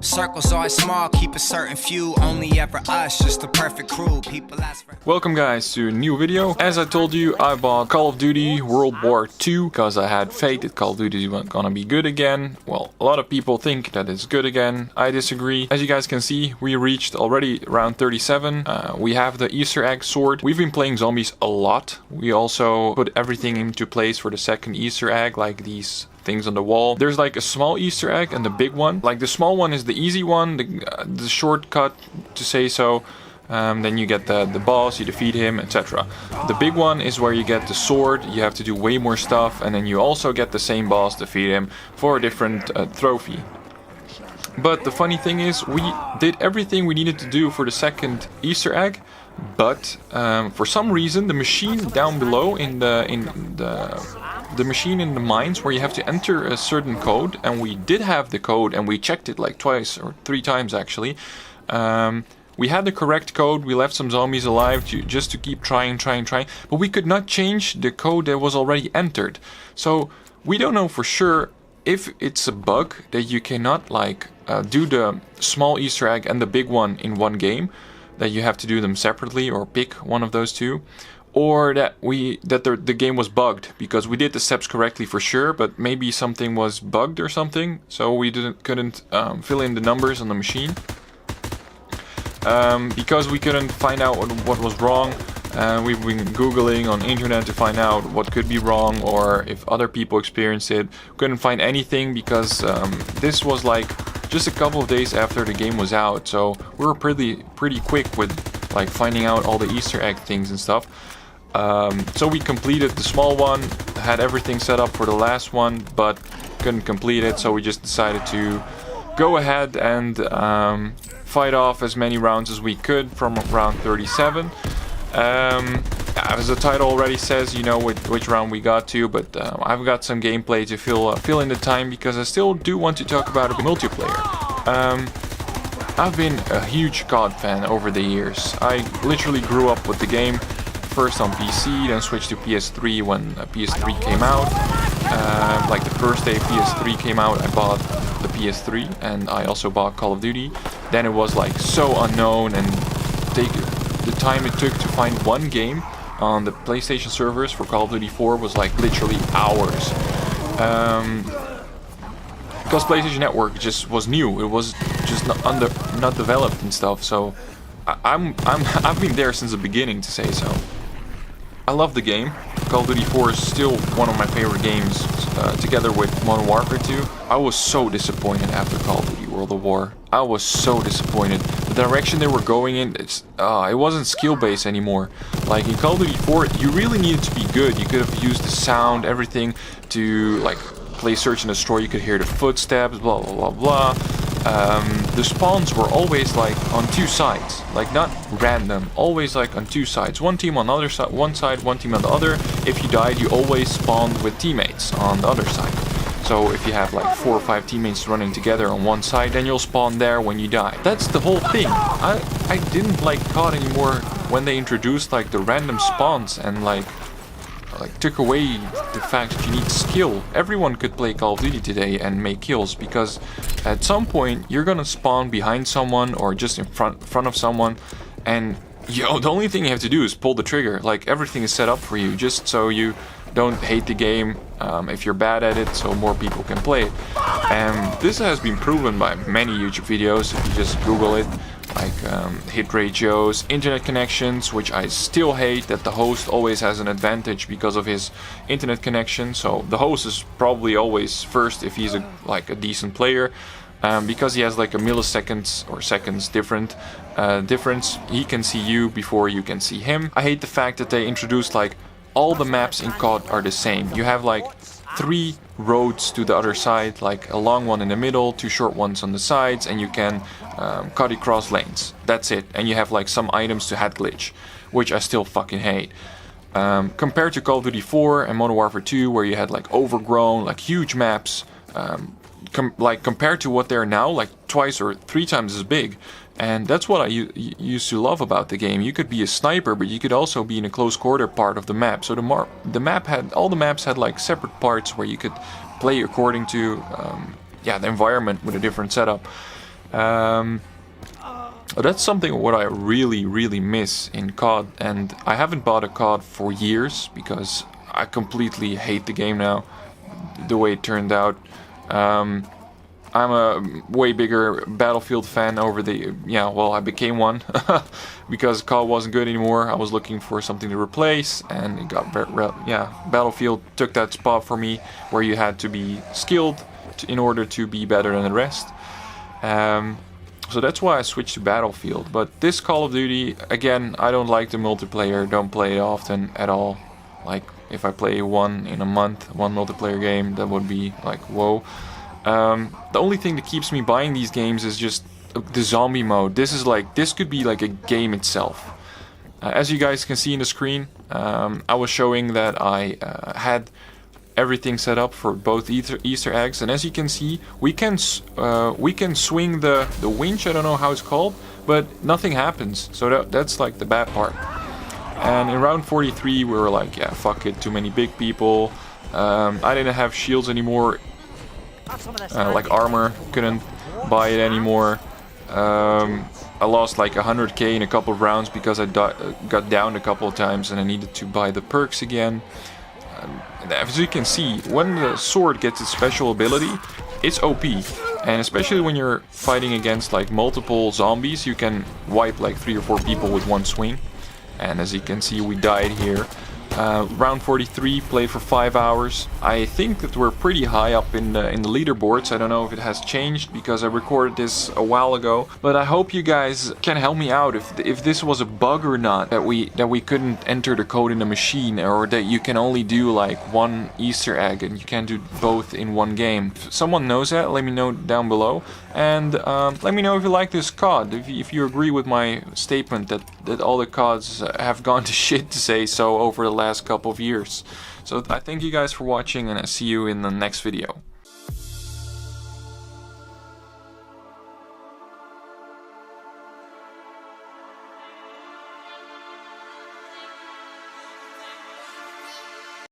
Circles always small, keep a certain few, only ever us, just the perfect crew. People ask for... Welcome guys to a new video. As I told you, I bought Call of Duty World War II because I had faith that Call of Duty was gonna be good again. Well, a lot of people think that it's good again. I disagree. As you guys can see, we reached already round 37. We have the Easter egg sword. We've been playing zombies a lot. We also put everything into place for the second Easter egg, like these things on the wall. There's like a small Easter egg and the big one. Like the small one is the easy one, the shortcut to say so. Then you get the boss, you defeat him, etc. The big one is where you get the sword, you have to do way more stuff, and then you also get the same boss, defeat him, for a different trophy. But the funny thing is, we did everything we needed to do for the second Easter egg, but for some reason the machine down below in the machine in the mines where you have to enter a certain code, and we did have the code and we checked it like twice or three times actually. We had the correct code, we left some zombies alive just to keep trying, but we could not change the code that was already entered. So we don't know for sure if it's a bug that you cannot like do the small Easter egg and the big one in one game, that you have to do them separately or pick one of those two, or that the game was bugged because we did the steps correctly for sure, but maybe something was bugged or something, so we couldn't fill in the numbers on the machine. Because we couldn't find out what was wrong. We've been googling on internet to find out what could be wrong or if other people experienced it. Couldn't find anything because this was like just a couple of days after the game was out, so we were pretty quick with like finding out all the Easter egg things and stuff. So we completed the small one, had everything set up for the last one, but couldn't complete it, so we just decided to go ahead and fight off as many rounds as we could from round 37. As the title already says, you know which round we got to, but I've got some gameplay to fill in the time because I still do want to talk about the multiplayer. I've been a huge CoD fan over the years. I literally grew up with the game, first on PC, then switched to PS3 when PS3 came out. Like the first day PS3 came out, I bought the PS3 and I also bought Call of Duty. Then it was like so unknown, and the time it took to find one game on the PlayStation servers for Call of Duty 4 was like literally hours. Because PlayStation Network just was new, it was just not developed and stuff. So I've been there since the beginning, to say so. I love the game. Call of Duty 4 is still one of my favorite games, together with Modern Warfare 2. I was so disappointed after Call of Duty World at War. I was so disappointed. The direction they were going in, it wasn't skill-based anymore. Like in Call of Duty 4, you really needed to be good. You could have used the sound, everything, to like play search and destroy. You could hear the footsteps, blah blah blah blah. The spawns were always like on two sides, like not random, always like on two sides. One team on the other side, one side, one team on the other. If you died, you always spawned with teammates on the other side. So if you have like 4 or 5 teammates running together on one side, then you'll spawn there when you die. That's the whole thing. I didn't like CoD anymore when they introduced like the random spawns and like took away the fact that you need skill. Everyone could play Call of Duty today and make kills, because at some point you're gonna spawn behind someone or just in front of someone, and the only thing you have to do is pull the trigger. Like everything is set up for you just so you don't hate the game if you're bad at it, so more people can play it. And this has been proven by many YouTube videos. If you just Google it, like hit ratios, internet connections, which I still hate that the host always has an advantage because of his internet connection. So the host is probably always first if he's like a decent player, because he has like a milliseconds or seconds difference. He can see you before you can see him. I hate the fact that they introduced like all the maps in CoD are the same. You have like 3 roads to the other side, like a long one in the middle, 2 short ones on the sides, and you can cut across lanes. That's it. And you have like some items to head glitch, which I still fucking hate. Compared to Call of Duty 4 and Modern Warfare 2, where you had like overgrown, like huge maps, compared to what they're now, like twice or 3 times as big. And that's what I used to love about the game. You could be a sniper, but you could also be in a close quarter part of the map. So all the maps had like separate parts where you could play according to yeah, the environment with a different setup. That's something what I really miss in CoD, and I haven't bought a CoD for years because I completely hate the game now, the way it turned out. I'm a way bigger Battlefield fan over the... Yeah, well, I became one because CoD wasn't good anymore. I was looking for something to replace, and it got... Yeah, Battlefield took that spot for me where you had to be skilled in order to be better than the rest. So that's why I switched to Battlefield. But this Call of Duty, again, I don't like the multiplayer. Don't play it often at all. Like, if I play one in a month, one multiplayer game, that would be like, whoa. The only thing that keeps me buying these games is just the zombie mode. This could be like a game itself. As you guys can see in the screen, I was showing that I had everything set up for both Easter eggs, and as you can see, we can swing the winch. I don't know how it's called, but nothing happens. So that's like the bad part. And in round 43, we were like, yeah, fuck it, too many big people. I didn't have shields anymore. Like armor, couldn't buy it anymore. I lost like 100k in a couple of rounds because I got downed a couple of times and I needed to buy the perks again. As you can see, when the sword gets its special ability, it's OP. And especially when you're fighting against like multiple zombies, you can wipe like 3 or 4 people with one swing. And as you can see, we died here. Round 43, played for 5 hours. I think that we're pretty high up in the leaderboards. I don't know if it has changed because I recorded this a while ago. But I hope you guys can help me out if this was a bug or not, that we couldn't enter the code in the machine, or that you can only do like one Easter egg and you can't do both in one game. If someone knows that, let me know down below. And let me know if you like this CoD, if you agree with my statement that all the CoDs have gone to shit, to say so, over the last couple of years. So I thank you guys for watching, and I see you in the next video.